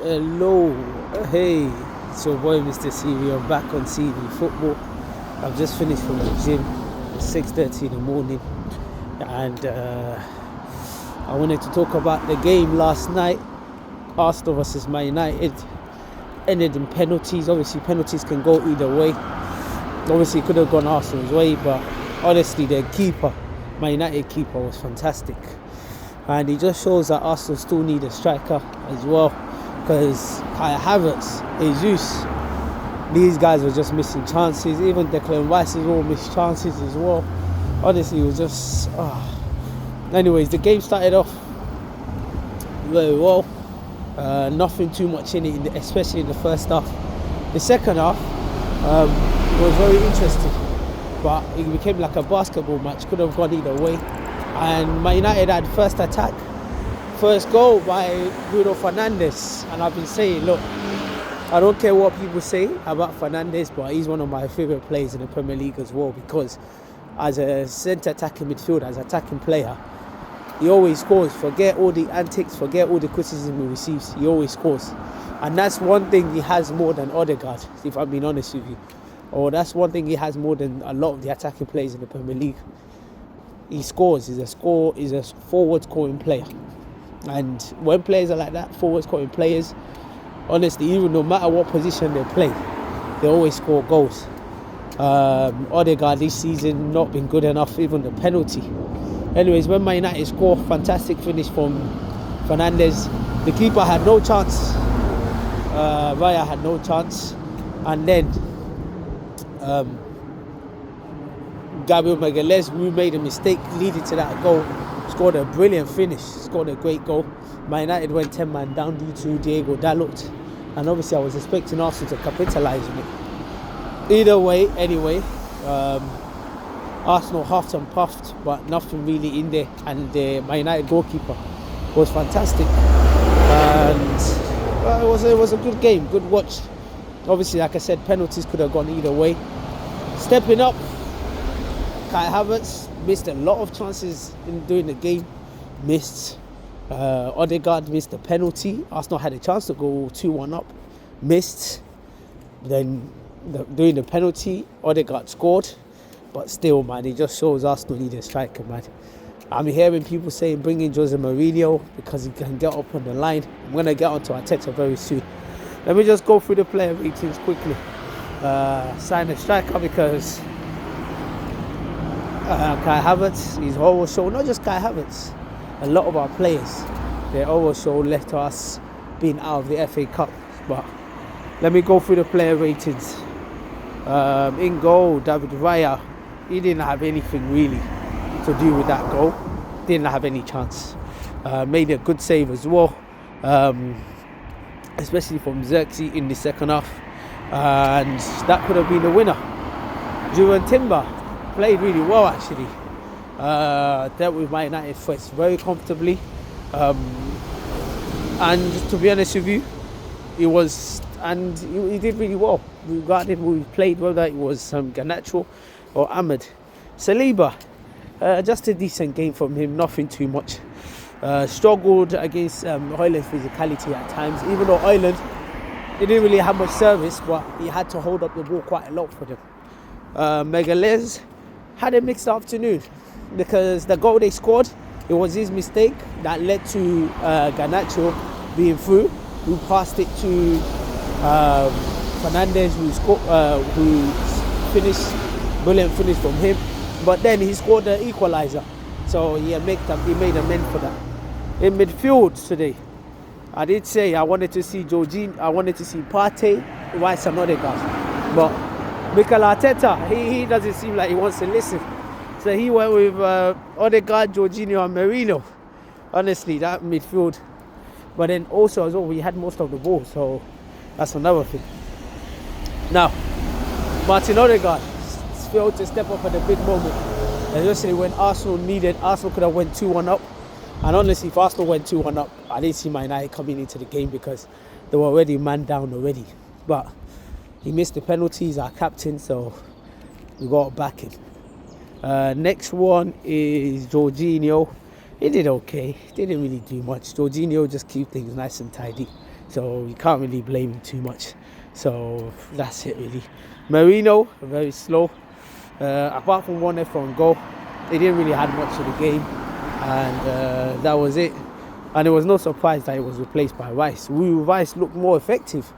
Hello, hey, it's your boy Mr. CV. I'm back on CV Football. I've just finished from the gym. It's 6:30 in the morning, and I wanted to talk about the game last night. Arsenal versus Man United ended in penalties. Obviously, penalties can go either way. Obviously, it could have gone Arsenal's way, but honestly, their keeper, Man United keeper, was fantastic. And it just shows that Arsenal still need a striker as well, because Kai Havertz, Jesus, these guys were just missing chances. Even Declan Rice as well missed chances as well. Honestly, it was just... Anyways, the game started off very well. Nothing too much in it, especially in the first half. The second half was very interesting, but it became like a basketball match. Could have gone either way. And Man United had first attack, first goal by Bruno Fernandes. And I've been saying, look, I don't care what people say about Fernandes, but he's one of my favourite players in the Premier League as well, because as a centre attacking midfielder, as an attacking player, he always scores. Forget all the antics, forget all the criticism he receives, he always scores. And that's one thing he has more than Odegaard, if I'm being honest with you. Or that's one thing he has more than a lot of the attacking players in the Premier League. He scores. He's a forward scoring player. And when players are like that, forward scoring players, honestly, even no matter what position they play, they always score goals. Odegaard this season not been good enough, even the penalty. Anyways, when Man United score, fantastic finish from Fernandes. The keeper had no chance. Raya had no chance. And then Gabriel Magalhaes, who made a mistake leading to that goal, scored a brilliant finish, scored a great goal. Man United went 10 man down due to Diego Dalot, and obviously I was expecting Arsenal to capitalise on it. Either way, anyway, Arsenal huffed and puffed, but nothing really in there, and the Man United goalkeeper was fantastic. And it was a good game, good watch. Obviously, like I said, penalties could have gone either way. Stepping up, Kai Havertz missed a lot of chances during the game. Missed. Odegaard missed the penalty. Arsenal had a chance to go 2-1 up. Missed. Then during the penalty, Odegaard scored. But still, man, it just shows Arsenal need a striker, man. I'm hearing people saying bring in Jose Mourinho because he can get up on the line. I'm going to get onto Arteta very soon. Let me just go through the player ratings quickly. Sign a striker because Kai Havertz, his whole show, not just Kai Havertz, a lot of our players, their whole show left to us being out of the FA Cup. But let me go through the player ratings. In goal, David Raya, he didn't have anything really to do with that goal. Didn't have any chance. Made a good save as well, especially from Xerxes in the second half. And that could have been the winner. Juan Timber played really well, actually. Dealt with Man United first very comfortably. And to be honest with you, he did really well. Regarding who he played, whether it was Garnacho or Ahmed. Saliba, just a decent game from him, nothing too much. Struggled against Højlund's physicality at times, even though Højlund, he didn't really have much service, but he had to hold up the ball quite a lot for them. Magalhaes had a mixed afternoon because the goal they scored, it was his mistake that led to Garnacho being through, who passed it to Fernandes, who finished, brilliant finish from him. But then he scored the equaliser, so he made amends for that. In midfield today, I did say I wanted to see Jorginho, I wanted to see Partey, Rice and Odegaard. But Mikel Arteta, he doesn't seem like he wants to listen. So he went with Odegaard, Jorginho and Merino. Honestly, that midfield. But then also as well, we had most of the ball, so that's another thing. Now, Martin Odegaard failed to step up at the big moment. Especially when Arsenal could have went 2-1 up. And honestly, if Arsenal went 2-1 up, I didn't see Man United coming into the game because they were already man down already. But he missed the penalties, our captain, so we got to back him. Next one is Jorginho. He did okay. Didn't really do much. Jorginho just keep things nice and tidy. so you can't really blame him too much. So that's it really. Marino, very slow. Apart from one effort on goal, he didn't really have much of the game, and that was it. And it was no surprise that he was replaced by Rice. Rice looked more effective,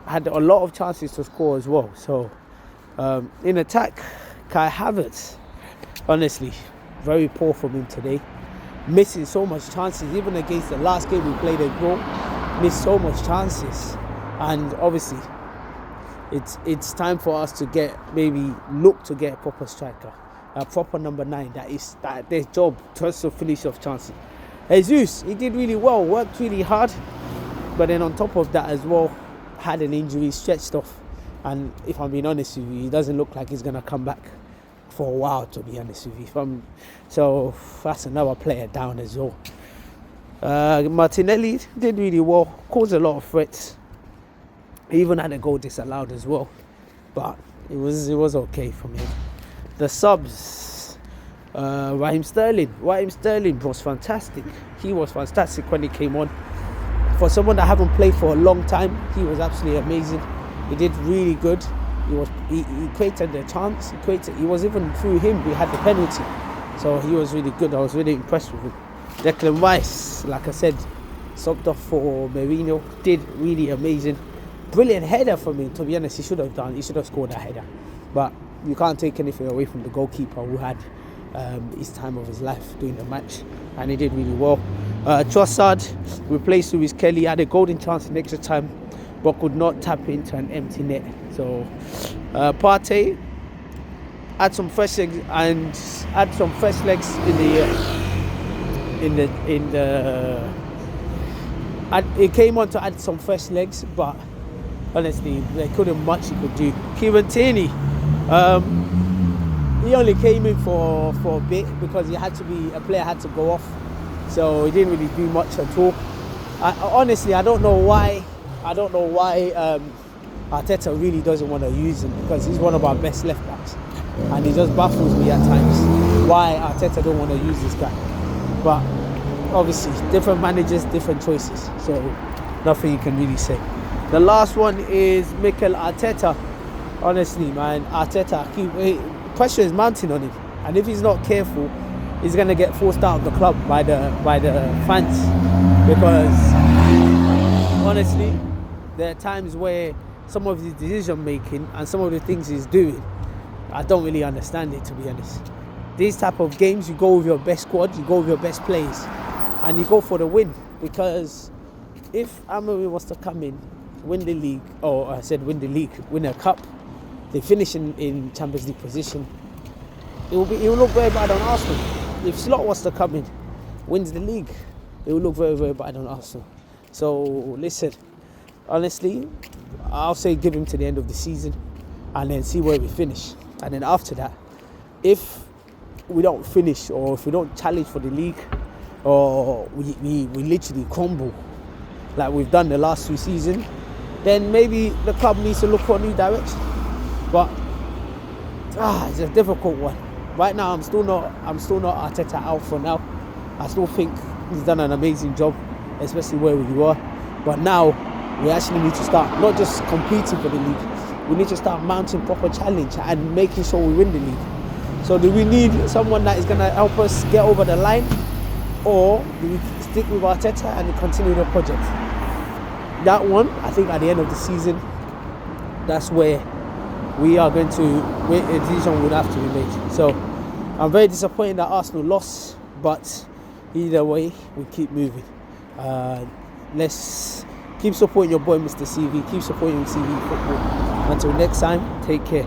had a lot of chances to score as well. So in attack, Kai Havertz, honestly, very poor from him today. Missing so much chances, even against the last game we played at Grow, missed so much chances. And obviously, it's time for us to look to get a proper striker, a proper number 9 that their job just to finish off chances. Jesus, he did really well, worked really hard, but then on top of that as well, had an injury, stretched off, and if I'm being honest with you, he doesn't look like he's gonna come back for a while, to be honest with you. So that's another player down as well. Martinelli did really well, caused a lot of threats. He even had a goal disallowed as well, but it was okay from him. The subs, Raheem Sterling was fantastic. He was fantastic when he came on. For someone that haven't played for a long time, he was absolutely amazing. He did really good. He created the chance. He was even through him. We had the penalty, so he was really good. I was really impressed with him. Declan Rice, like I said, subbed off for Marino. Did really amazing. Brilliant header from him. To be honest, he should have scored that header. But you can't take anything away from the goalkeeper who had his time of his life doing the match, and he did really well. Trossard replaced Lewis Kelly, had a golden chance in extra time, but could not tap into an empty net. So Partey had some fresh legs it came on to add some fresh legs, but honestly, there couldn't much he could do. Kieran Tierney, he only came in for a bit because a player had to go off, so he didn't really do much at all. Honestly, I don't know why Arteta really doesn't want to use him, because he's one of our best left backs, and he just baffles me at times why Arteta don't want to use this guy. But obviously, different managers, different choices, so nothing you can really say. The last one is Mikel Arteta. Honestly, man, Arteta, pressure is mounting on him, and if he's not careful, he's gonna get forced out of the club by the fans, because honestly, there are times where some of his decision making and some of the things he's doing, I don't really understand it, to be honest. These type of games, you go with your best squad, you go with your best players, and you go for the win. Because if Amory was to come in, win a cup, they finish in Champions League position, it will look very bad on Arsenal. If Slot was to come in, wins the league, it will look very, very bad on Arsenal. So listen, honestly, I'll say give him to the end of the season and then see where we finish. And then after that, if we don't finish, or if we don't challenge for the league, or we literally crumble like we've done the last 2 seasons, then maybe the club needs to look for a new direction. But it's a difficult one. Right now, I'm still not Arteta out for now. I still think he's done an amazing job, especially where we were. But now we actually need to start not just competing for the league. We need to start mounting proper challenge and making sure we win the league. So do we need someone that is going to help us get over the line, or do we stick with Arteta and continue the project? That one, I think at the end of the season, that's where we are going to, a decision would have to be made. So I'm very disappointed that Arsenal lost, but either way, we keep moving. Let's keep supporting your boy Mr. CV, keep supporting CV Football. Until next time, take care.